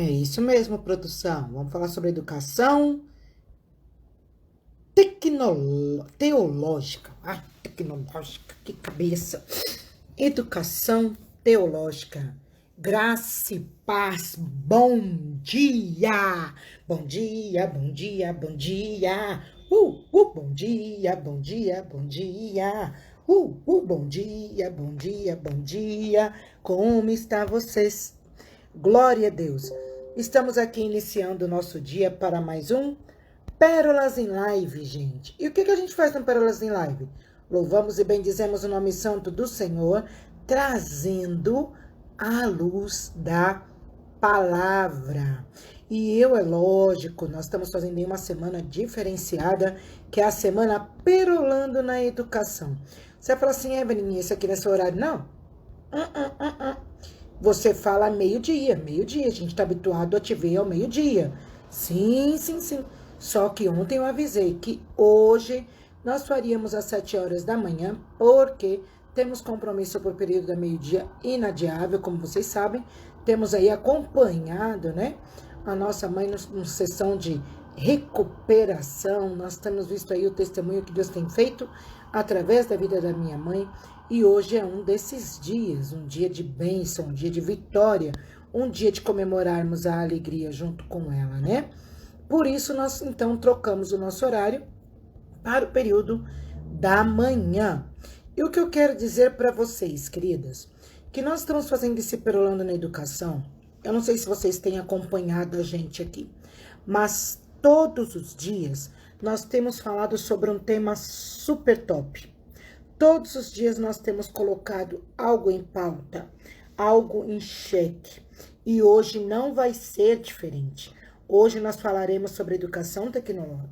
É isso mesmo, produção. Vamos falar sobre educação teológica. Ai, tecnológica, que cabeça. Educação teológica. Graça e paz. Bom dia. Bom dia, bom dia, bom dia. Bom dia, bom dia, bom dia. Bom dia, bom dia, bom dia. Como está vocês? Glória a Deus. Estamos aqui iniciando o nosso dia para mais um Pérolas em Live, gente. E o que a gente faz no Pérolas em Live? Louvamos e bendizemos o nome santo do Senhor, trazendo a luz da palavra. E é lógico, nós estamos fazendo em uma semana diferenciada, que é a semana Perolando na Educação. Você vai falar assim, Evelyn, isso aqui nesse horário? Não. Você fala meio-dia, a gente está habituado a te ver ao meio-dia. Sim. Só que ontem eu avisei que hoje nós faríamos às 7 horas da manhã, porque temos compromisso por período da meio-dia inadiável, como vocês sabem. Temos aí acompanhado, né, a nossa mãe numa sessão de recuperação. Nós temos visto aí o testemunho que Deus tem feito através da vida da minha mãe. E hoje é um desses dias, um dia de bênção, um dia de vitória, um dia de comemorarmos a alegria junto com ela, né? Por isso, nós, então, trocamos o nosso horário para o período da manhã. E o que eu quero dizer para vocês, queridas, que nós estamos fazendo esse Perolando na Educação. Eu não sei se vocês têm acompanhado a gente aqui, mas todos os dias nós temos falado sobre um tema super top. Todos os dias nós temos colocado algo em pauta, algo em xeque. E hoje não vai ser diferente. Hoje nós falaremos sobre educação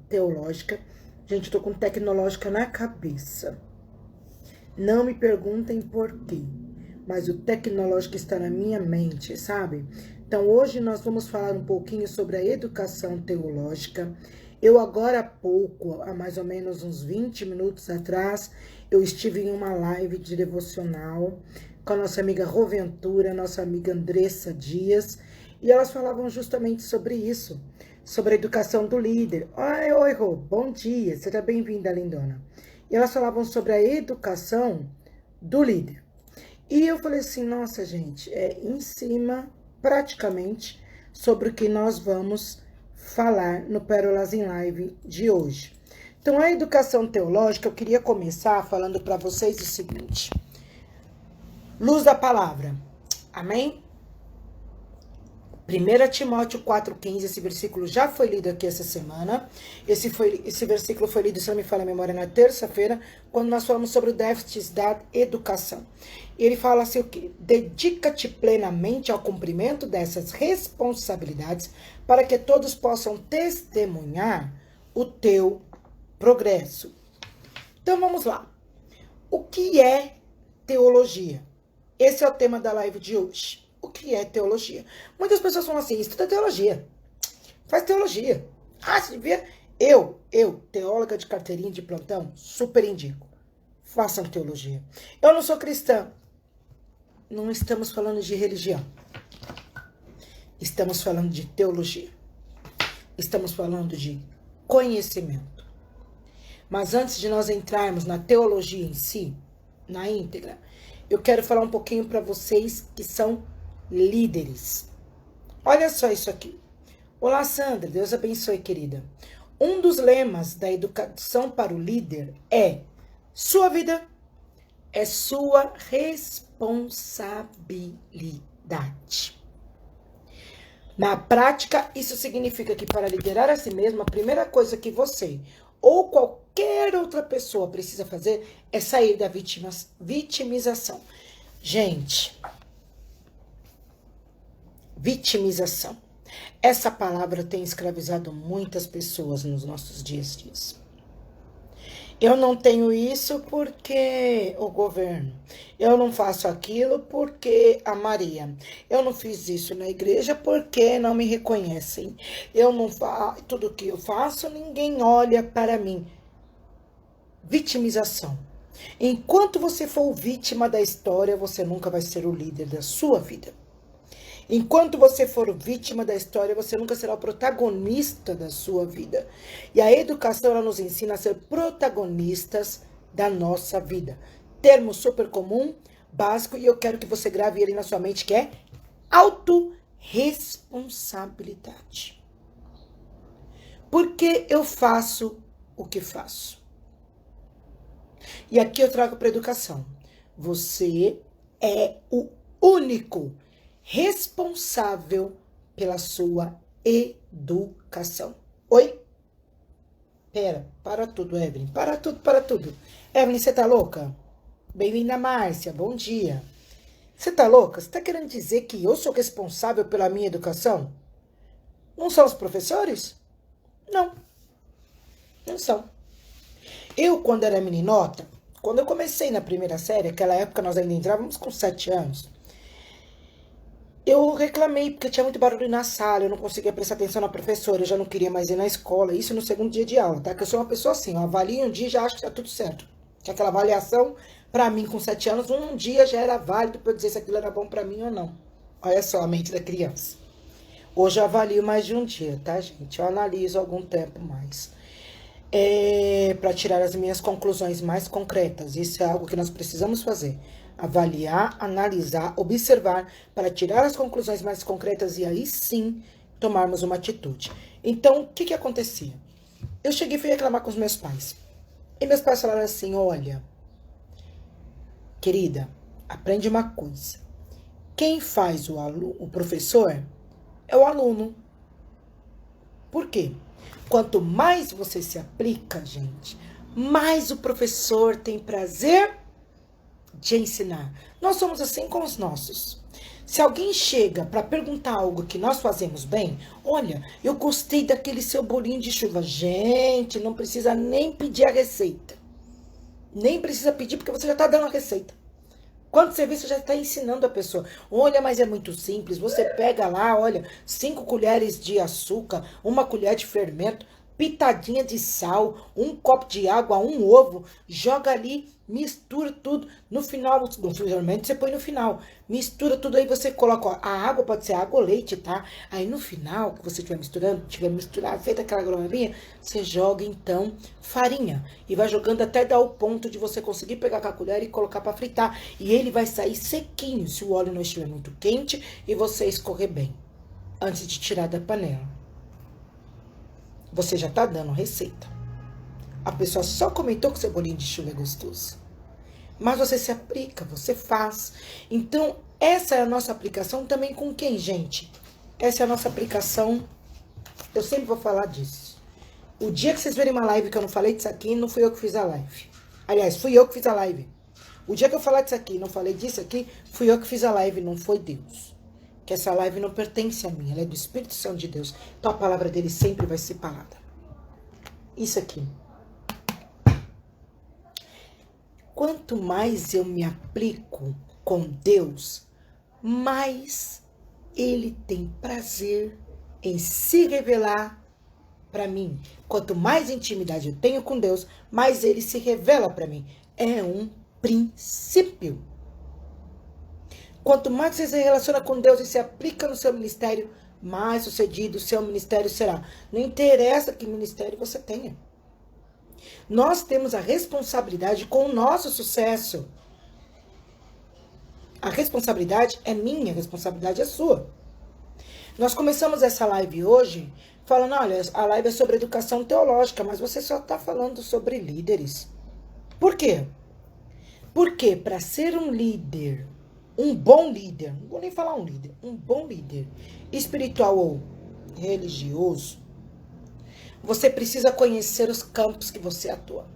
teológica. Gente, eu tô com tecnológica na cabeça. Não me perguntem por quê, mas o tecnológico está na minha mente, sabe? Então hoje nós vamos falar um pouquinho sobre a educação teológica. Eu agora há pouco, há mais ou menos uns 20 minutos atrás, eu estive em uma live de devocional com a nossa amiga Roventura, nossa amiga Andressa Dias, e elas falavam justamente sobre isso, sobre a educação do líder. Oi, Rô, bom dia, seja bem-vinda, lindona. E elas falavam sobre a educação do líder. E eu falei assim, nossa, gente, é em cima, praticamente, sobre o que nós vamos falar no Pérolas em Live de hoje. Então, a educação teológica, eu queria começar falando para vocês o seguinte. Luz da palavra. Amém? 1 Timóteo 4,15, esse versículo já foi lido aqui essa semana. Esse versículo foi lido, se não me falha a memória, na terça-feira, quando nós falamos sobre o déficit da educação. Ele fala assim o quê? Dedica-te plenamente ao cumprimento dessas responsabilidades para que todos possam testemunhar o teu progresso. Então vamos lá. O que é teologia? Esse é o tema da live de hoje. O que é teologia? Muitas pessoas falam assim, estuda teologia. Faz teologia. Você devia... Eu, teóloga de carteirinha de plantão, super indico. Façam teologia. Eu não sou cristã. Não estamos falando de religião. Estamos falando de teologia. Estamos falando de conhecimento. Mas antes de nós entrarmos na teologia em si, na íntegra, eu quero falar um pouquinho para vocês que são líderes. Olha só isso aqui. Olá, Sandra. Deus abençoe, querida. Um dos lemas da educação para o líder é: sua vida é sua responsabilidade. Na prática, isso significa que para liderar a si mesmo, a primeira coisa que você ou qualquer outra pessoa precisa fazer é sair da vitimização. Gente, vitimização. Essa palavra tem escravizado muitas pessoas nos nossos dias. Eu não tenho isso porque o governo. Eu não faço aquilo porque a Maria. Eu não fiz isso na igreja porque não me reconhecem. Eu não faço tudo que eu faço, ninguém olha para mim. Vitimização. Enquanto você for vítima da história, você nunca vai ser o líder da sua vida. Enquanto você for vítima da história, você nunca será o protagonista da sua vida. E a educação, ela nos ensina a ser protagonistas da nossa vida. Termo super comum, básico, e eu quero que você grave ele na sua mente, que é autorresponsabilidade. Por que eu faço o que faço? E aqui eu trago para a educação. Você é o único responsável pela sua educação. Oi? Pera, para tudo, Evelyn. Para tudo, para tudo. Evelyn, você tá louca? Bem-vinda, Márcia. Bom dia. Você tá louca? Você tá querendo dizer que eu sou responsável pela minha educação? Não são os professores? Não. Não são. Eu, quando era meninota, quando eu comecei na primeira série, aquela época nós ainda entrávamos com 7 anos, eu reclamei porque tinha muito barulho na sala, eu não conseguia prestar atenção na professora, eu já não queria mais ir na escola, isso no segundo dia de aula, tá? Que eu sou uma pessoa assim, eu avalio um dia e já acho que tá tudo certo. Que aquela avaliação, pra mim, com 7 anos, um dia já era válido pra eu dizer se aquilo era bom pra mim ou não. Olha só a mente da criança. Hoje eu avalio mais de um dia, tá, gente? Eu analiso algum tempo mais. Para tirar as minhas conclusões mais concretas. Isso é algo que nós precisamos fazer. Avaliar, analisar, observar, para tirar as conclusões mais concretas e aí sim tomarmos uma atitude. Então, o que acontecia? Eu cheguei e fui reclamar com os meus pais. E meus pais falaram assim, olha, querida, aprende uma coisa. Quem faz o professor é o aluno. Por quê? Quanto mais você se aplica, gente, mais o professor tem prazer de ensinar. Nós somos assim com os nossos. Se alguém chega para perguntar algo que nós fazemos bem, olha, eu gostei daquele seu bolinho de chuva. Gente, não precisa nem pedir a receita. Nem precisa pedir porque você já está dando a receita. Quando você vê, você já está ensinando a pessoa. Olha, mas é muito simples. Você pega lá, olha, 5 colheres de açúcar, 1 colher de fermento, pitadinha de sal, 1 copo de água, 1 ovo, joga ali, mistura tudo. No final, no fermento você põe no final. Mistura tudo, aí você coloca, ó, a água pode ser água ou leite, tá? Aí no final, que você estiver misturando, feita aquela graminha, você joga então farinha. E vai jogando até dar o ponto de você conseguir pegar com a colher e colocar para fritar. E ele vai sair sequinho, se o óleo não estiver muito quente e você escorrer bem, antes de tirar da panela. Você já tá dando receita. A pessoa só comentou que o seu bolinho de chuva é gostoso. Mas você se aplica, você faz. Então, essa é a nossa aplicação também com quem, gente? Essa é a nossa aplicação. Eu sempre vou falar disso. O dia que vocês verem uma live que eu não falei disso aqui, não fui eu que fiz a live. Aliás, fui eu que fiz a live. O dia que eu falar disso aqui, não falei disso aqui, fui eu que fiz a live, não foi Deus. Que essa live não pertence a mim, ela é do Espírito Santo de Deus. Então a palavra dele sempre vai ser palavra. Isso aqui. Quanto mais eu me aplico com Deus, mais ele tem prazer em se revelar para mim. Quanto mais intimidade eu tenho com Deus, mais ele se revela para mim. É um princípio. Quanto mais você se relaciona com Deus e se aplica no seu ministério, mais sucedido o seu ministério será. Não interessa que ministério você tenha. Nós temos a responsabilidade com o nosso sucesso. A responsabilidade é minha, a responsabilidade é sua. Nós começamos essa live hoje falando, olha, a live é sobre educação teológica, mas você só está falando sobre líderes. Por quê? Porque para ser um líder, um bom líder, não vou nem falar um líder, um bom líder espiritual ou religioso, você precisa conhecer os campos que você atua.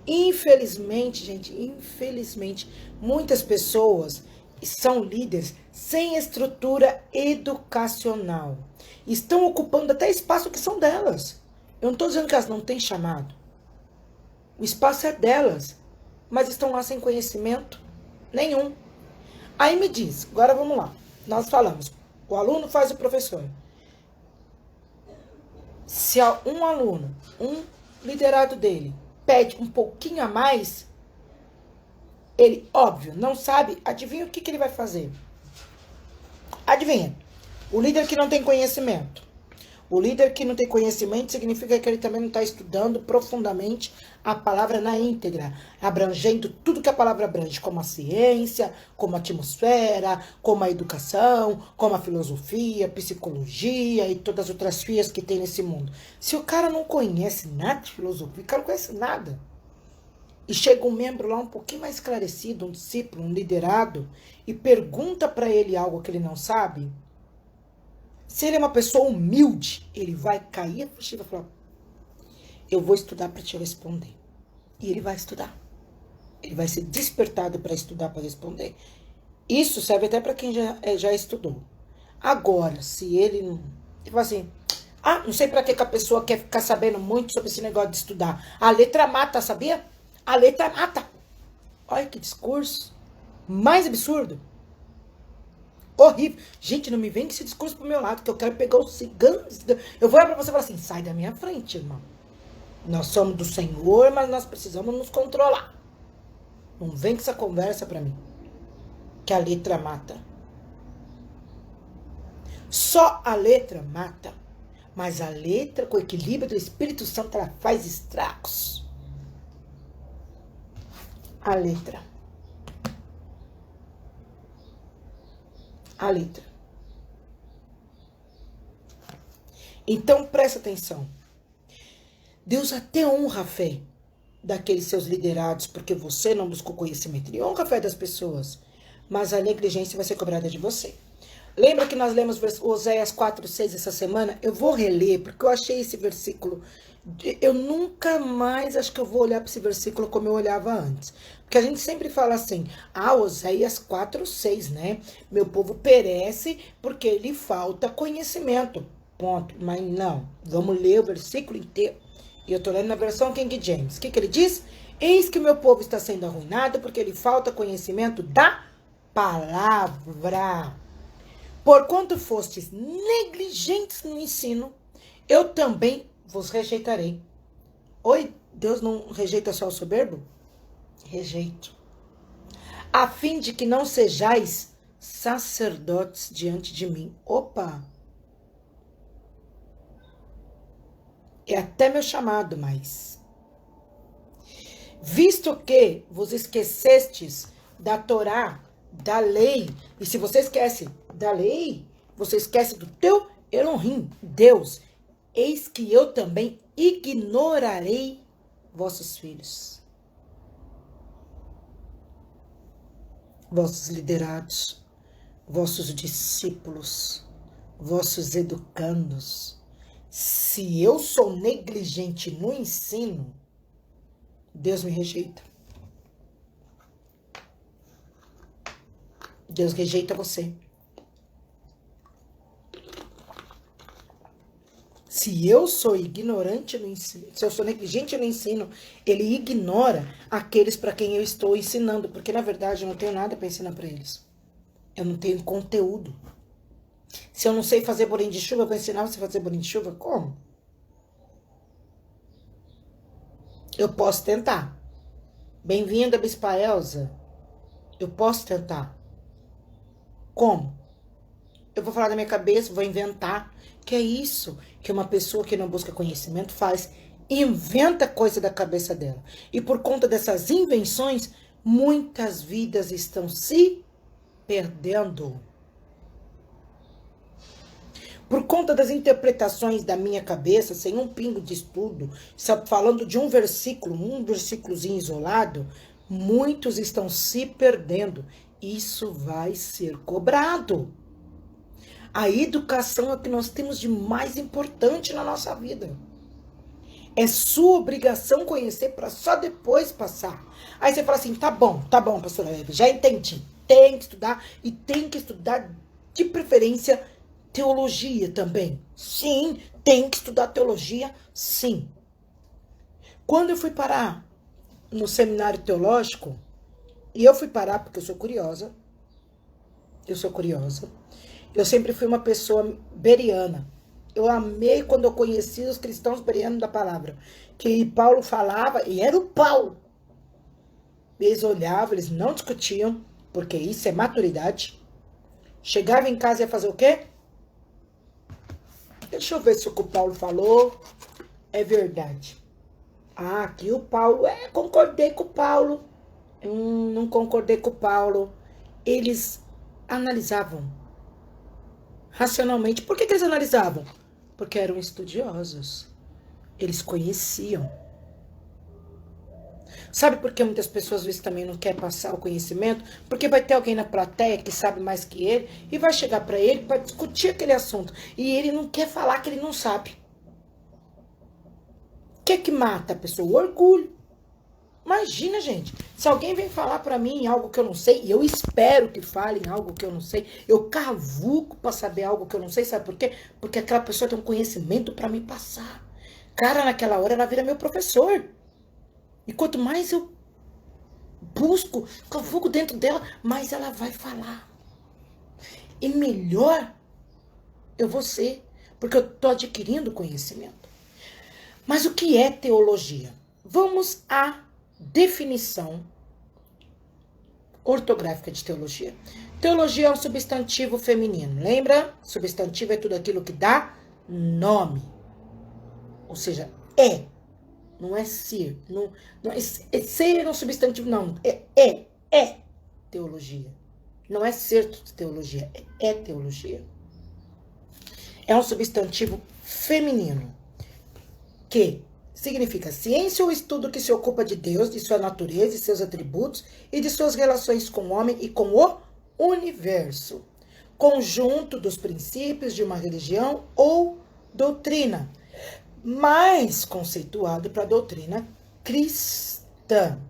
Infelizmente, gente, infelizmente, muitas pessoas são líderes sem estrutura educacional. Estão ocupando até espaço que são delas. Eu não estou dizendo que elas não têm chamado. O espaço é delas, mas estão lá sem conhecimento nenhum. Aí me diz, agora vamos lá. Nós falamos, o aluno faz o professor. Se um aluno, um liderado dele, pede um pouquinho a mais, ele, óbvio, não sabe, adivinha o que ele vai fazer? Adivinha? O líder que não tem conhecimento. O líder que não tem conhecimento significa que ele também não está estudando profundamente a palavra na íntegra, abrangendo tudo que a palavra abrange, como a ciência, como a atmosfera, como a educação, como a filosofia, psicologia e todas as outras fias que tem nesse mundo. Se o cara não conhece nada de filosofia, o cara não conhece nada. E chega um membro lá um pouquinho mais esclarecido, um discípulo, um liderado, e pergunta para ele algo que ele não sabe. Se ele é uma pessoa humilde, ele vai cair a ficha e vai falar, eu vou estudar para te responder. E ele vai estudar. Ele vai ser despertado para estudar, para responder. Isso serve até para quem já estudou. Agora, se ele não... Ele fala assim, não sei para que a pessoa quer ficar sabendo muito sobre esse negócio de estudar. A letra mata, sabia? A letra mata. Olha que discurso mais absurdo. Horrível. Gente, não me vem com esse discurso pro meu lado, que eu quero pegar os ciganos. Eu vou olhar pra você e falar assim, sai da minha frente, irmão. Nós somos do Senhor, mas nós precisamos nos controlar. Não vem com essa conversa pra mim. Que a letra mata. Só a letra mata. Mas a letra, com o equilíbrio do Espírito Santo, ela faz estragos. A letra. A letra. Então, presta atenção. Deus até honra a fé daqueles seus liderados, porque você não buscou conhecimento. Ele honra a fé das pessoas, mas a negligência vai ser cobrada de você. Lembra que nós lemos Oséias 4:6 essa semana? Eu vou reler, porque eu achei esse versículo... Eu nunca mais acho que eu vou olhar para esse versículo como eu olhava antes. Porque a gente sempre fala assim, Oséias 4:6, né? Meu povo perece porque lhe falta conhecimento. Ponto. Mas não, vamos ler o versículo inteiro. E eu tô lendo na versão King James. O que ele diz? Eis que o meu povo está sendo arruinado porque lhe falta conhecimento da palavra. Porquanto fostes negligentes no ensino, eu também vos rejeitarei. Oi, Deus não rejeita só o soberbo? Rejeito. A fim de que não sejais sacerdotes diante de mim. Opa! É até meu chamado, mas... Visto que vos esquecestes da Torá, da lei, e se você esquece da lei, você esquece do teu Elohim, Deus, eis que eu também ignorarei vossos filhos, vossos liderados, vossos discípulos, vossos educandos. Se eu sou negligente no ensino, Deus me rejeita. Deus rejeita você. Se eu sou ignorante no ensino, se eu sou negligente no ensino, ele ignora aqueles para quem eu estou ensinando, porque na verdade eu não tenho nada para ensinar para eles. Eu não tenho conteúdo. Se eu não sei fazer bolinho de chuva, eu vou ensinar você a fazer bolinho de chuva? Como? Eu posso tentar. Bem-vinda, Bispa Elza. Eu posso tentar. Como? Eu vou falar da minha cabeça, vou inventar. Que é isso que uma pessoa que não busca conhecimento faz. Inventa coisa da cabeça dela. E por conta dessas invenções, muitas vidas estão se perdendo. Por conta das interpretações da minha cabeça, sem um pingo de estudo, falando de um versículozinho isolado, muitos estão se perdendo. Isso vai ser cobrado. A educação é o que nós temos de mais importante na nossa vida. É sua obrigação conhecer para só depois passar. Aí você fala assim, tá bom, pastora Eva, já entendi. Tem que estudar e tem que estudar de preferência teologia também. Sim, tem que estudar teologia, sim. Quando eu fui parar no seminário teológico, e eu fui parar porque eu sou curiosa, eu sempre fui uma pessoa beriana. Eu amei quando eu conheci os cristãos berianos da palavra. Que Paulo falava, e era o Paulo. Eles olhavam, eles não discutiam, porque isso é maturidade. Chegava em casa e ia fazer o quê? Deixa eu ver se o que o Paulo falou é verdade. Ah, aqui o Paulo, concordei com o Paulo. Não concordei com o Paulo. Eles analisavam racionalmente. Por que eles analisavam? Porque eram estudiosos. Eles conheciam. Sabe por que muitas pessoas às vezes também não querem passar o conhecimento? Porque vai ter alguém na plateia que sabe mais que ele e vai chegar para ele para discutir aquele assunto. E ele não quer falar que ele não sabe. O que é que mata a pessoa? O orgulho. Imagina, gente, se alguém vem falar para mim algo que eu não sei, e eu espero que falem algo que eu não sei, eu cavuco para saber algo que eu não sei, sabe por quê? Porque aquela pessoa tem um conhecimento para me passar. Cara, naquela hora ela vira meu professor. E quanto mais eu busco, cavuco dentro dela, mais ela vai falar. E melhor eu vou ser, porque eu tô adquirindo conhecimento. Mas o que é teologia? Vamos à definição ortográfica de teologia. Teologia é um substantivo feminino. Lembra? Substantivo é tudo aquilo que dá nome. Ou seja, é. Não é ser. Não é ser um substantivo, não. É teologia. Não é ser teologia. É teologia. É um substantivo feminino. Que significa ciência ou estudo que se ocupa de Deus, de sua natureza e seus atributos e de suas relações com o homem e com o universo. Conjunto dos princípios de uma religião ou doutrina, mais conceituado para a doutrina cristã.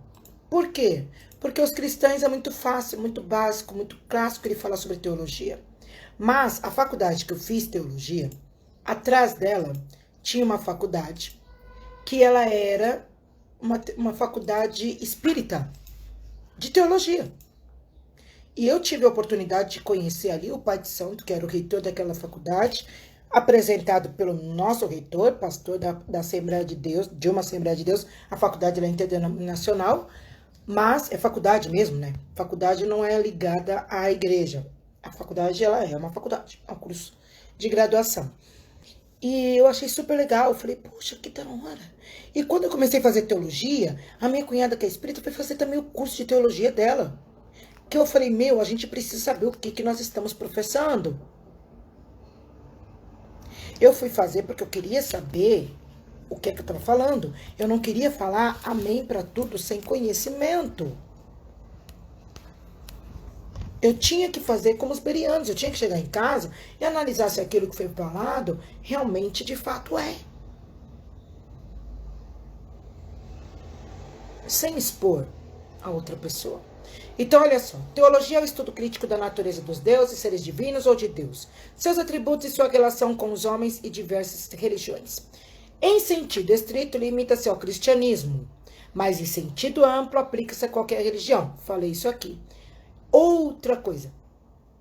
Por quê? Porque os cristãos é muito fácil, muito básico, muito clássico ele falar sobre teologia. Mas a faculdade que eu fiz teologia, atrás dela tinha uma faculdade que ela era uma faculdade espírita de teologia. E eu tive a oportunidade de conhecer ali o pai de santo, que era o reitor daquela faculdade, apresentado pelo nosso reitor, pastor da Assembleia de Deus, de uma Assembleia de Deus. A faculdade ela é interdenominacional, mas é faculdade mesmo, né? Faculdade não é ligada à igreja. A faculdade ela é uma faculdade, é um curso de graduação. E eu achei super legal, eu falei, poxa, que da hora. E quando eu comecei a fazer teologia, a minha cunhada que é espírita foi fazer também o curso de teologia dela. Que eu falei, a gente precisa saber o que nós estamos professando. Eu fui fazer porque eu queria saber o que eu estava falando. Eu não queria falar amém para tudo sem conhecimento. Eu tinha que fazer como os bereanos, eu tinha que chegar em casa e analisar se aquilo que foi falado realmente de fato é. Sem expor a outra pessoa. Então, olha só, teologia é o estudo crítico da natureza dos deuses, seres divinos ou de Deus, seus atributos e sua relação com os homens e diversas religiões. Em sentido estrito, limita-se ao cristianismo, mas em sentido amplo, aplica-se a qualquer religião. Falei isso aqui. Outra coisa,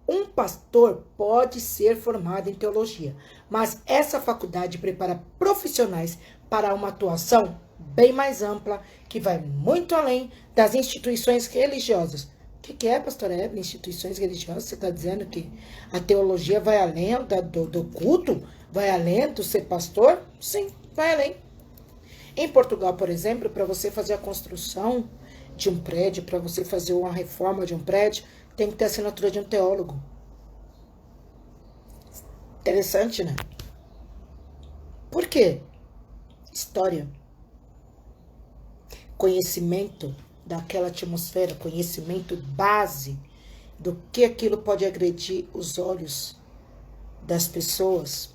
um pastor pode ser formado em teologia, mas essa faculdade prepara profissionais para uma atuação bem mais ampla, que vai muito além das instituições religiosas. O que é, pastora Evelyn, instituições religiosas? Você está dizendo que a teologia vai além do culto? Vai além do ser pastor? Sim, vai além. Em Portugal, por exemplo, para você fazer a construção de um prédio, para você fazer uma reforma de um prédio, tem que ter a assinatura de um teólogo. Interessante, né? Por quê? História. Conhecimento daquela atmosfera, conhecimento base do que aquilo pode agredir os olhos das pessoas.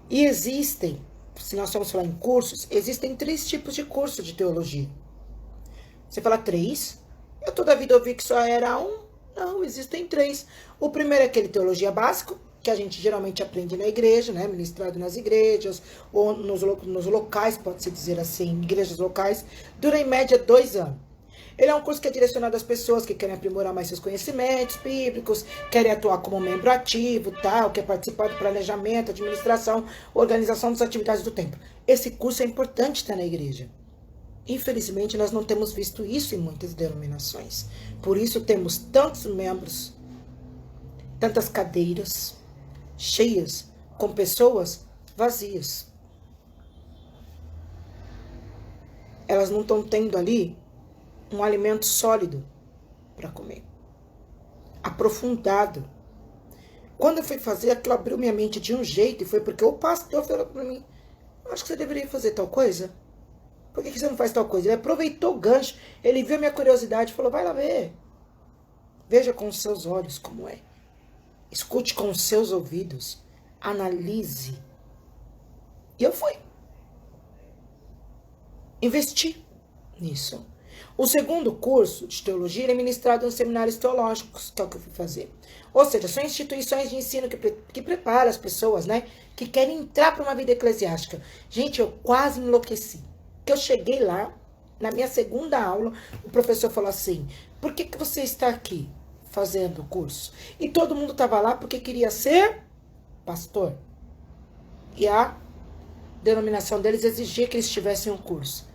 E existem, se nós formos falar em cursos, existem 3 tipos de curso de teologia. Você fala 3? Eu toda a vida ouvi que só era um. Não, existem 3. O primeiro é aquele teologia básico, que a gente geralmente aprende na igreja, né? Ministrado nas igrejas, ou nos locais, pode-se dizer assim, igrejas locais, dura em média 2 anos. Ele é um curso que é direcionado às pessoas que querem aprimorar mais seus conhecimentos bíblicos, querem atuar como membro ativo, tal, quer participar do planejamento, administração, organização das atividades do templo. Esse curso é importante estar na igreja. Infelizmente, nós não temos visto isso em muitas denominações. Por isso, temos tantos membros tantas cadeiras cheias com pessoas vazias. Elas não estão tendo ali um alimento sólido para comer, aprofundado. Quando eu fui fazer, aquilo abriu minha mente de um jeito, e foi porque o pastor falou para mim: acho que você deveria fazer tal coisa. Por que você não faz tal coisa? Ele aproveitou o gancho, ele viu a minha curiosidade e falou: vai lá ver. Veja com os seus olhos como é. Escute com os seus ouvidos. Analise. E eu fui. Investi nisso. O segundo curso de teologia é ministrado nos seminários teológicos, que é o que eu fui fazer. Ou seja, são instituições de ensino que preparam as pessoas, né, que querem entrar para uma vida eclesiástica. Gente, eu quase enlouqueci. Que eu cheguei lá, na minha segunda aula, o professor falou assim: por que você está aqui fazendo o curso? E todo mundo estava lá porque queria ser pastor. E a denominação deles exigia que eles tivessem um curso.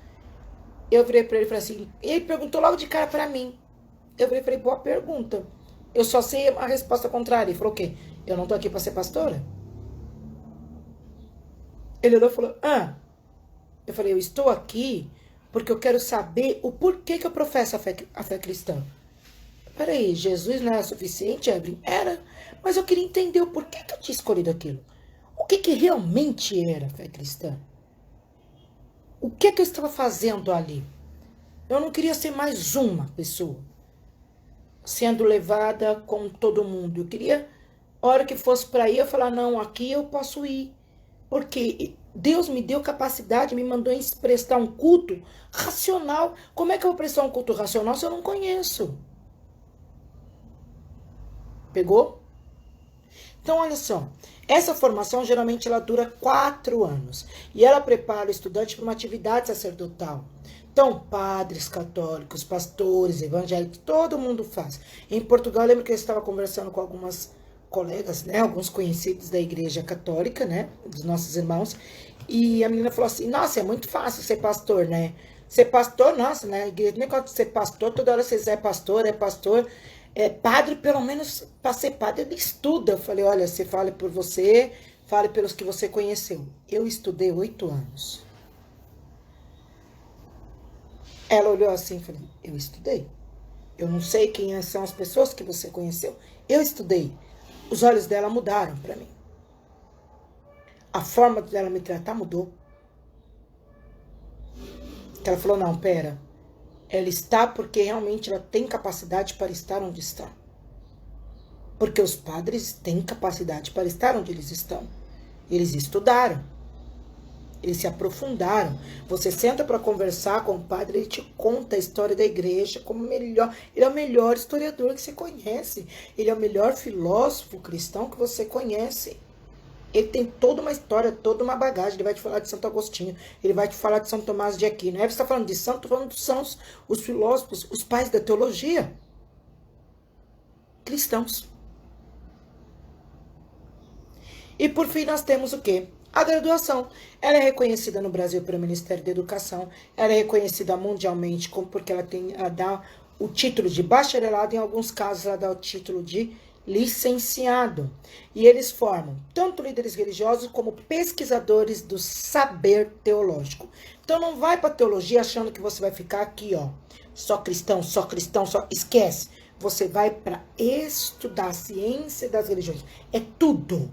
Eu virei para ele e falei assim, e ele perguntou logo de cara para mim. Eu virei e falei: boa pergunta. Eu só sei a resposta contrária. Ele falou: o quê? Eu não tô aqui para ser pastora? Ele olhou e falou: eu falei: eu estou aqui porque eu quero saber o porquê que eu professo a fé cristã. Peraí, Jesus não era suficiente, Evelyn? Era, mas eu queria entender o porquê que eu tinha escolhido aquilo. O que realmente era a fé cristã? O que eu estava fazendo ali? Eu não queria ser mais uma pessoa sendo levada com todo mundo. Eu queria, a hora que fosse para ir, eu falar: não, aqui eu posso ir. Porque Deus me deu capacidade, me mandou prestar um culto racional. Como é que eu vou prestar um culto racional se eu não conheço? Pegou? Então, olha só. Essa formação, geralmente, ela dura 4 anos. E ela prepara o estudante para uma atividade sacerdotal. Então, padres católicos, pastores, evangélicos, todo mundo faz. Em Portugal, eu lembro que eu estava conversando com algumas colegas, né, alguns conhecidos da igreja católica, né, dos nossos irmãos, e a menina falou assim: nossa, é muito fácil ser pastor, né? Ser pastor, nossa, né? Igreja, nem quando ser pastor, toda hora você é pastor, padre, pelo menos para ser padre, ele estuda. Eu falei: olha, você fale por você, fale pelos que você conheceu. Eu estudei 8 anos. Ela olhou assim e falou: eu estudei. Eu não sei quem são as pessoas que você conheceu. Eu estudei. Os olhos dela mudaram para mim. A forma dela me tratar mudou. Ela falou: não, pera. Ela está porque realmente ela tem capacidade para estar onde está. Porque os padres têm capacidade para estar onde eles estão. Eles estudaram. Eles se aprofundaram. Você senta para conversar com o padre, ele te conta a história da igreja como melhor. Ele é o melhor historiador que você conhece. Ele é o melhor filósofo cristão que você conhece. Ele tem toda uma história, toda uma bagagem. Ele vai te falar de Santo Agostinho, ele vai te falar de São Tomás de Aquino. Não é que você está falando de santo, estou falando dos sãos, os filósofos, os pais da teologia. Cristãos. E por fim nós temos o quê? A graduação. Ela é reconhecida no Brasil pelo Ministério da Educação. Ela é reconhecida mundialmente porque ela dá o título de bacharelado. Em alguns casos ela dá o título de licenciado. E eles formam tanto líderes religiosos como pesquisadores do saber teológico. Então não vai para teologia achando que você vai ficar aqui, ó, só cristão, só esquece. Você vai para estudar a ciência das religiões. É tudo.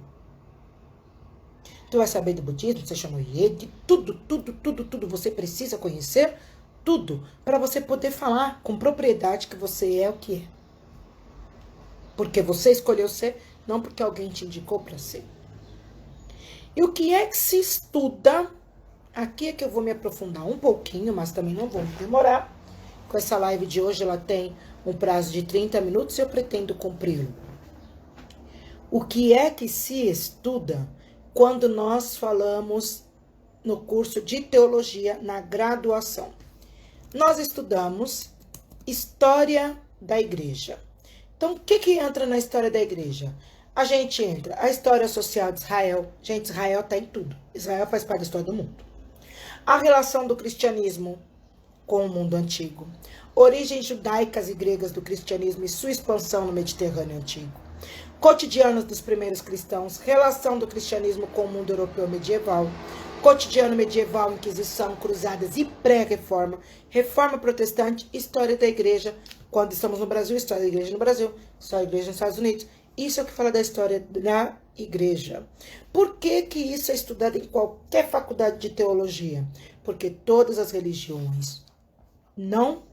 Tu vai saber do budismo, você chamou de tudo. Você precisa conhecer tudo para você poder falar com propriedade que você é o que é. Porque você escolheu ser, não porque alguém te indicou para ser. E o que é que se estuda? Aqui é que eu vou me aprofundar um pouquinho, mas também não vou me demorar. Com essa live de hoje, ela tem um prazo de 30 minutos e eu pretendo cumpri-lo. O que é que se estuda quando nós falamos no curso de teologia na graduação? Nós estudamos história da igreja. Então, o que entra na história da igreja? A gente entra a história social de Israel. Gente, Israel está em tudo. Israel faz parte da história do mundo. A relação do cristianismo com o mundo antigo. Origens judaicas e gregas do cristianismo e sua expansão no Mediterrâneo antigo. cotidianos dos primeiros cristãos, relação do cristianismo com o mundo europeu medieval, cotidiano medieval, Inquisição, cruzadas e pré-reforma, reforma protestante, história da igreja, quando estamos no Brasil, história da igreja no Brasil, história da igreja nos Estados Unidos. Isso é o que fala da história da igreja. Por que que isso é estudado em qualquer faculdade de teologia? Porque todas as religiões, não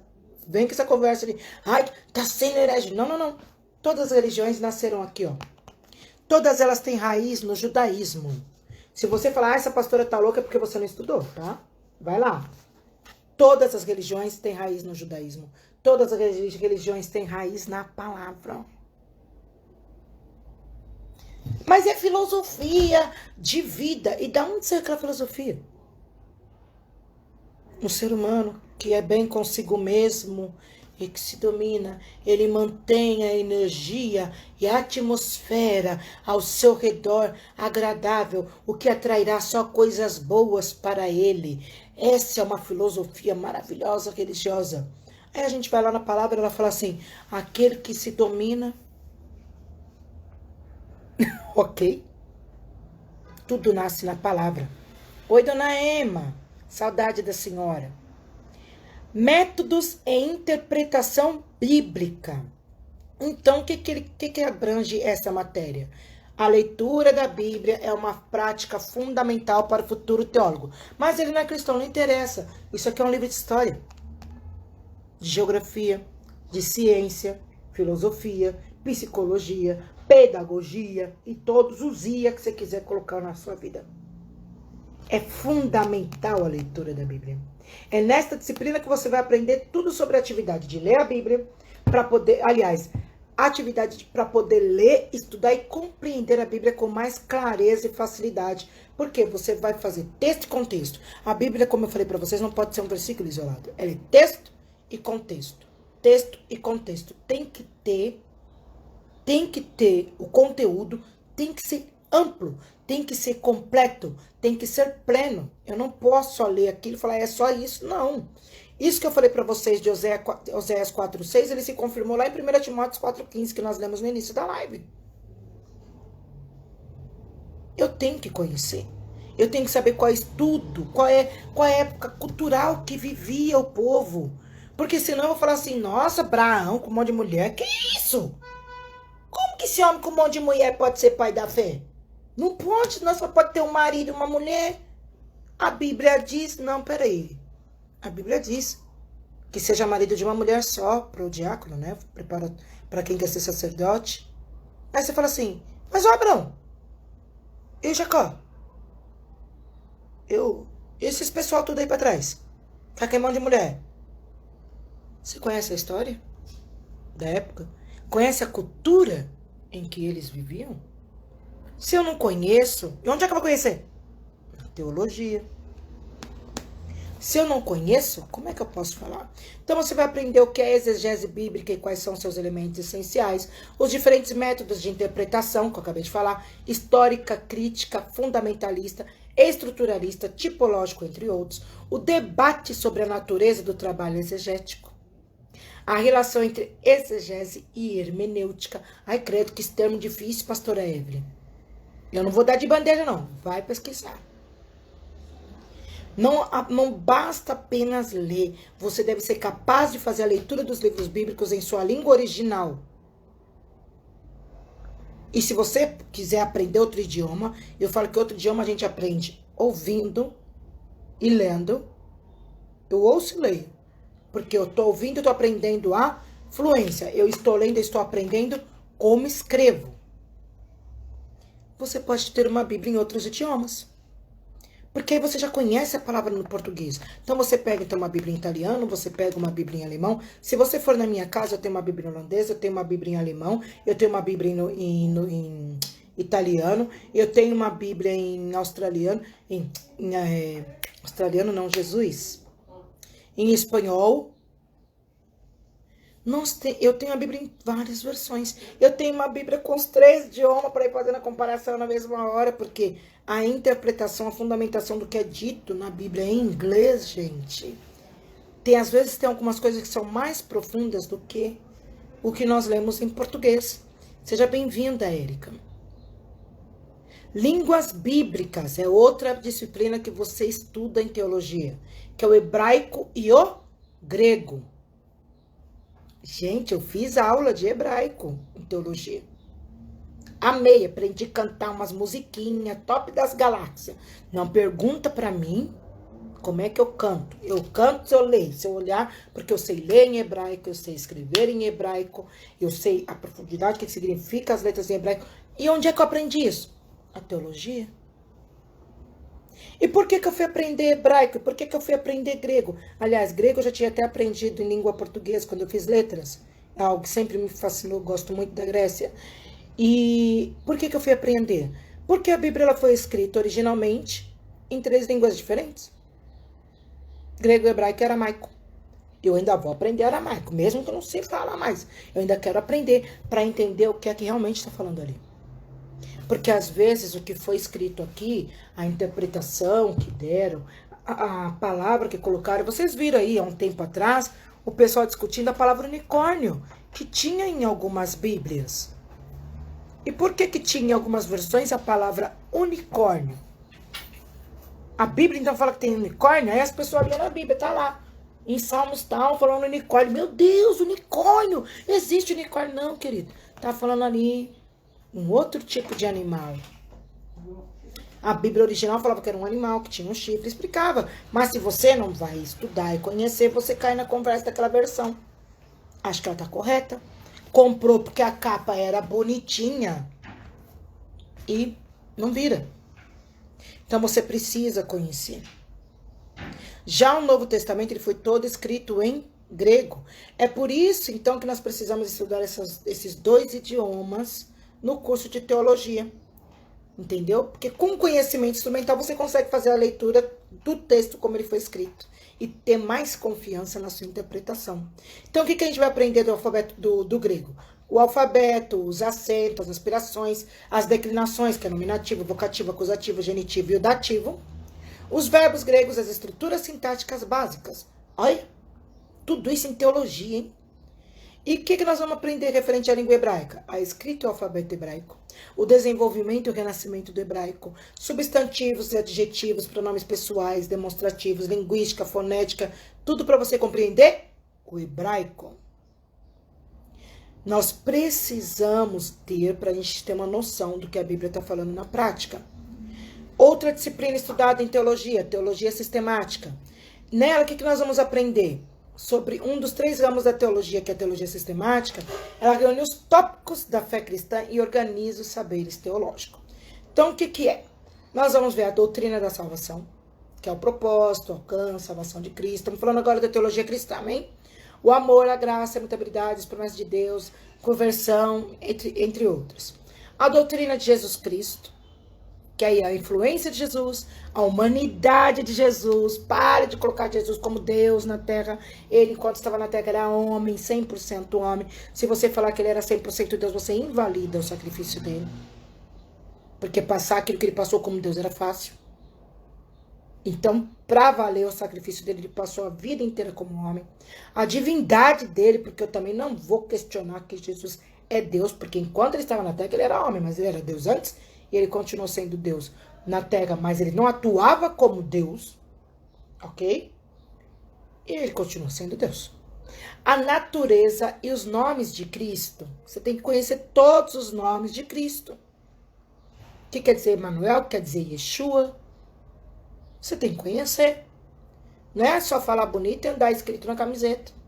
vem com essa conversa de, ai, tá sendo herege. Não, não, não. Todas as religiões nasceram aqui, ó. Todas elas têm raiz no judaísmo. Se você falar, essa pastora tá louca é porque você não estudou, tá? Vai lá. Todas as religiões têm raiz no judaísmo. Todas as religiões têm raiz na palavra. Mas é filosofia de vida. E da onde saiu aquela filosofia? Um ser humano que é bem consigo mesmo e que se domina, ele mantém a energia e a atmosfera ao seu redor agradável, o que atrairá só coisas boas para ele. Essa é uma filosofia maravilhosa, religiosa. Aí a gente vai lá na palavra, ela fala assim, aquele que se domina, ok? Tudo nasce na palavra. Oi, dona Ema, saudade da senhora. Métodos e interpretação bíblica. Então, o que abrange essa matéria? A leitura da Bíblia é uma prática fundamental para o futuro teólogo. Mas ele não é cristão, não interessa. Isso aqui é um livro de história, de geografia, de ciência, filosofia, psicologia, pedagogia e todos os IA que você quiser colocar na sua vida. É fundamental a leitura da Bíblia. É nesta disciplina que você vai aprender tudo sobre a atividade de ler a Bíblia, para poder, aliás, atividade para poder ler, estudar e compreender a Bíblia com mais clareza e facilidade. Porque você vai fazer texto e contexto. A Bíblia, como eu falei para vocês, não pode ser um versículo isolado. Ela é texto e contexto. Texto e contexto. Tem que ter o conteúdo, tem que ser amplo, tem que ser completo, tem que ser pleno. Eu não posso só ler aquilo e falar, é só isso. Não. Isso que eu falei para vocês de Oséias 4:6, ele se confirmou lá em 1 Timóteo 4:15, que nós lemos no início da live. Eu tenho que conhecer. Eu tenho que saber qual é estudo, qual é a época cultural que vivia o povo. Porque senão eu vou falar assim, nossa, Abraão com um monte de mulher, que isso? Como que esse homem com um monte de mulher pode ser pai da fé? Não pode, nós só pode ter um marido e uma mulher. A Bíblia diz, não, peraí. A Bíblia diz que seja marido de uma mulher só, para o diácono, né? Prepara para quem quer ser sacerdote. Aí você fala assim, mas ó, Abraão, e Jacó? Esses pessoal tudo aí para trás, tá queimando de mulher. Você conhece a história da época? Conhece a cultura em que eles viviam? Se eu não conheço, e onde é que eu vou conhecer? Na teologia. Se eu não conheço, como é que eu posso falar? Então você vai aprender o que é exegese bíblica e quais são seus elementos essenciais, os diferentes métodos de interpretação, que eu acabei de falar, histórica, crítica, fundamentalista, estruturalista, tipológico, entre outros, o debate sobre a natureza do trabalho exegético, a relação entre exegese e hermenêutica. Ai, credo, que esse termo difícil, pastora Evelyn. Eu não vou dar de bandeja, não. Vai pesquisar. Não basta apenas ler. Você deve ser capaz de fazer a leitura dos livros bíblicos em sua língua original. E se você quiser aprender outro idioma, eu falo que outro idioma a gente aprende ouvindo e lendo. Eu ouço e leio. Porque eu estou ouvindo e estou aprendendo a fluência. Eu estou lendo e estou aprendendo como escrevo. Você pode ter uma Bíblia em outros idiomas. Porque aí você já conhece a palavra no português. Então você pega então, uma Bíblia em italiano, você pega uma Bíblia em alemão. Se você for na minha casa, eu tenho uma Bíblia em holandês, eu tenho uma Bíblia em alemão, eu tenho uma Bíblia em italiano, eu tenho uma Bíblia em australiano, australiano não, Jesus, em espanhol. Eu tenho a Bíblia em várias versões. Eu tenho uma Bíblia com os 3 idiomas para ir fazendo a comparação na mesma hora, porque a interpretação, a fundamentação do que é dito na Bíblia em inglês, gente, às vezes tem algumas coisas que são mais profundas do que o que nós lemos em português. Seja bem-vinda, Érica. Línguas bíblicas é outra disciplina que você estuda em teologia, que é o hebraico e o grego. Gente, eu fiz aula de hebraico em teologia. Amei, aprendi a cantar umas musiquinhas, top das galáxias. Não pergunta pra mim como é que eu canto. Eu canto se eu leio, se eu olhar, porque eu sei ler em hebraico, eu sei escrever em hebraico, eu sei a profundidade que significa as letras em hebraico. E onde é que eu aprendi isso? A teologia. E por que eu fui aprender hebraico? E por que eu fui aprender grego? Aliás, grego eu já tinha até aprendido em língua portuguesa quando eu fiz letras. É algo que sempre me fascinou, gosto muito da Grécia. E por que eu fui aprender? Porque a Bíblia ela foi escrita originalmente em 3 línguas diferentes. Grego, hebraico e aramaico. Eu ainda vou aprender aramaico, mesmo que eu não sei falar mais. Eu ainda quero aprender para entender o que é que realmente está falando ali. Porque às vezes o que foi escrito aqui, a interpretação que deram, a palavra que colocaram, vocês viram aí há um tempo atrás, o pessoal discutindo a palavra unicórnio, que tinha em algumas bíblias. E por que tinha em algumas versões a palavra unicórnio? A Bíblia então fala que tem unicórnio, aí as pessoas olham na Bíblia, tá lá. Em Salmos tal, falando unicórnio. Meu Deus, unicórnio! Existe unicórnio? Não, querido. Tá falando ali um outro tipo de animal. A Bíblia original falava que era um animal, que tinha um chifre, explicava. Mas se você não vai estudar e conhecer, você cai na conversa daquela versão. Acho que ela tá correta. Comprou porque a capa era bonitinha e não vira. Então você precisa conhecer. Já o Novo Testamento ele foi todo escrito em grego. É por isso, então, que nós precisamos estudar esses 2 idiomas no curso de teologia. Entendeu? Porque com conhecimento instrumental você consegue fazer a leitura do texto como ele foi escrito e ter mais confiança na sua interpretação. Então, o que a gente vai aprender do alfabeto do grego? O alfabeto, os acentos, as aspirações, as declinações, que é nominativo, vocativo, acusativo, genitivo e o dativo. Os verbos gregos, as estruturas sintáticas básicas. Olha, tudo isso em teologia, hein? E o que nós vamos aprender referente à língua hebraica? A escrita e o alfabeto hebraico, o desenvolvimento e o renascimento do hebraico, substantivos e adjetivos, pronomes pessoais, demonstrativos, linguística, fonética, tudo para você compreender o hebraico. Nós precisamos ter para a gente ter uma noção do que a Bíblia está falando na prática. Outra disciplina estudada em teologia, teologia sistemática. Nela, o que nós vamos aprender? Sobre um dos 3 ramos da teologia, que é a teologia sistemática, ela reúne os tópicos da fé cristã e organiza os saberes teológicos. Então, o que é? Nós vamos ver a doutrina da salvação, que é o propósito, o alcance, a salvação de Cristo. Estamos falando agora da teologia cristã, hein? O amor, a graça, a imutabilidade, as promessas de Deus, conversão, entre outros. A doutrina de Jesus Cristo, que aí é a influência de Jesus, a humanidade de Jesus. Pare de colocar Jesus como Deus na Terra. Ele, enquanto estava na Terra, era homem, 100% homem. Se você falar que ele era 100% Deus, você invalida o sacrifício dele. Porque passar aquilo que ele passou como Deus era fácil. Então, para valer o sacrifício dele, ele passou a vida inteira como homem. A divindade dele, porque eu também não vou questionar que Jesus é Deus, porque enquanto ele estava na Terra, ele era homem, mas ele era Deus antes. E ele continuou sendo Deus na Terra, mas ele não atuava como Deus, ok? E ele continuou sendo Deus. A natureza e os nomes de Cristo. Você tem que conhecer todos os nomes de Cristo. O que quer dizer Emmanuel? O que quer dizer Yeshua? Você tem que conhecer. Não é só falar bonito e andar escrito na camiseta.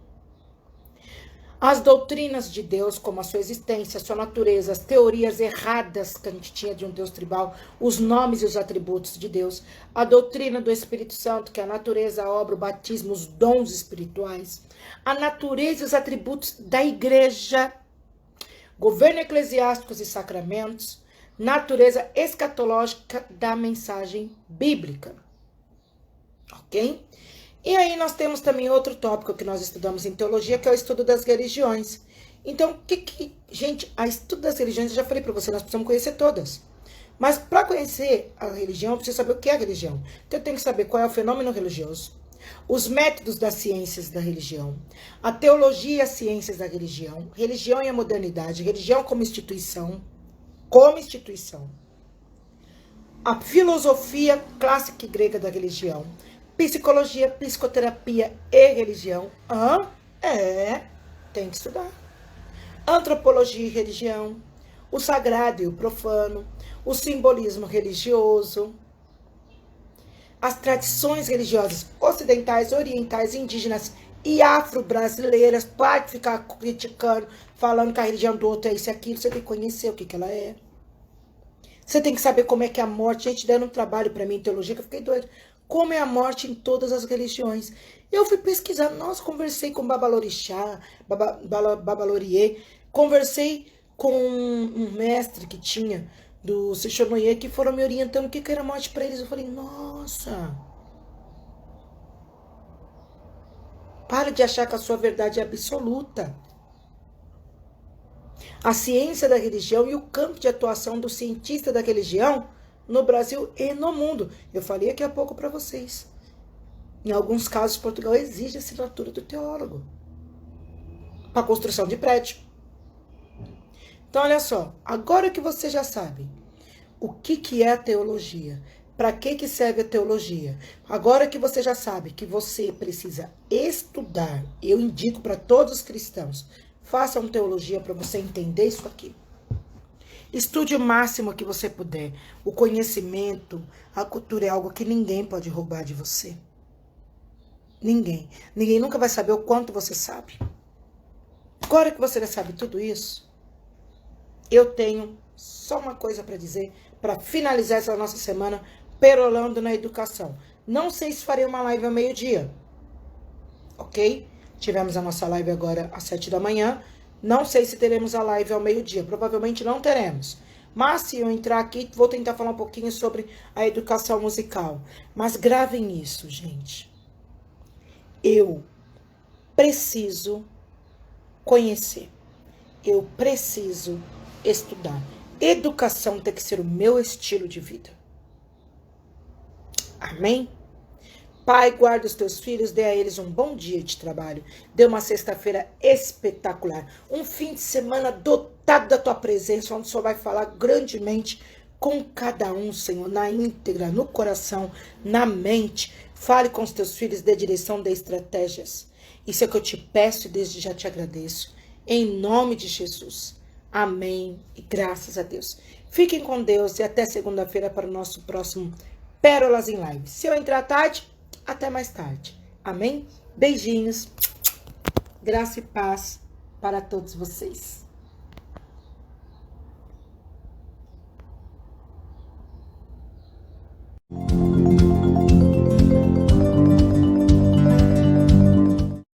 As doutrinas de Deus, como a sua existência, a sua natureza, as teorias erradas que a gente tinha de um Deus tribal, os nomes e os atributos de Deus, a doutrina do Espírito Santo, que é a natureza, a obra, o batismo, os dons espirituais, a natureza e os atributos da igreja, governo eclesiásticos e sacramentos, natureza escatológica da mensagem bíblica. Ok? E aí nós temos também outro tópico que nós estudamos em teologia, que é o estudo das religiões. Então, gente, a estudo das religiões, eu já falei para você, nós precisamos conhecer todas. Mas para conhecer a religião, eu preciso saber o que é a religião. Então eu tenho que saber qual é o fenômeno religioso, os métodos das ciências da religião, a teologia e as ciências da religião, religião e a modernidade, religião como instituição, a filosofia clássica e grega da religião, psicologia, psicoterapia e religião. Tem que estudar. Antropologia e religião, o sagrado e o profano, o simbolismo religioso, as tradições religiosas ocidentais, orientais, indígenas e afro-brasileiras. Pode ficar criticando, falando que a religião do outro é isso e aquilo. Você tem que conhecer o que ela é. Você tem que saber como é que é a morte. Gente, dando um trabalho para mim em teologia, que eu fiquei doida. Como é a morte em todas as religiões. Eu fui pesquisar, nossa, conversei com Babalorixá, Babaloriê, conversei com um mestre que tinha do Seixonoye, que foram me orientando o que era morte para eles. Eu falei, nossa, para de achar que a sua verdade é absoluta. A ciência da religião e o campo de atuação do cientista da religião no Brasil e no mundo. Eu falei aqui há pouco para vocês. Em alguns casos, Portugal exige a assinatura do teólogo para construção de prédio. Então, olha só, agora que você já sabe o que é a teologia, para que serve a teologia, agora que você já sabe que você precisa estudar, eu indico para todos os cristãos, façam teologia para você entender isso aqui. Estude o máximo que você puder. O conhecimento, a cultura é algo que ninguém pode roubar de você. Ninguém. Ninguém nunca vai saber o quanto você sabe. Agora que você já sabe tudo isso, eu tenho só uma coisa para dizer, para finalizar essa nossa semana perolando na educação. Não sei se farei uma live ao meio-dia, ok? Tivemos a nossa live agora às 7 da manhã. Não sei se teremos a live ao meio-dia. Provavelmente não teremos. Mas se eu entrar aqui, vou tentar falar um pouquinho sobre a educação musical. Mas gravem isso, gente. Eu preciso conhecer. Eu preciso estudar. Educação tem que ser o meu estilo de vida. Amém? Pai, guarda os teus filhos, dê a eles um bom dia de trabalho. Dê uma sexta-feira espetacular. Um fim de semana dotado da tua presença, onde o Senhor vai falar grandemente com cada um, Senhor, na íntegra, no coração, na mente. Fale com os teus filhos, dê direção, dê estratégias. Isso é o que eu te peço e desde já te agradeço. Em nome de Jesus. Amém. E graças a Deus. Fiquem com Deus e até segunda-feira para o nosso próximo Pérolas em Live. Se eu entrar tarde, até mais tarde. Amém? Beijinhos. Graça e paz para todos vocês.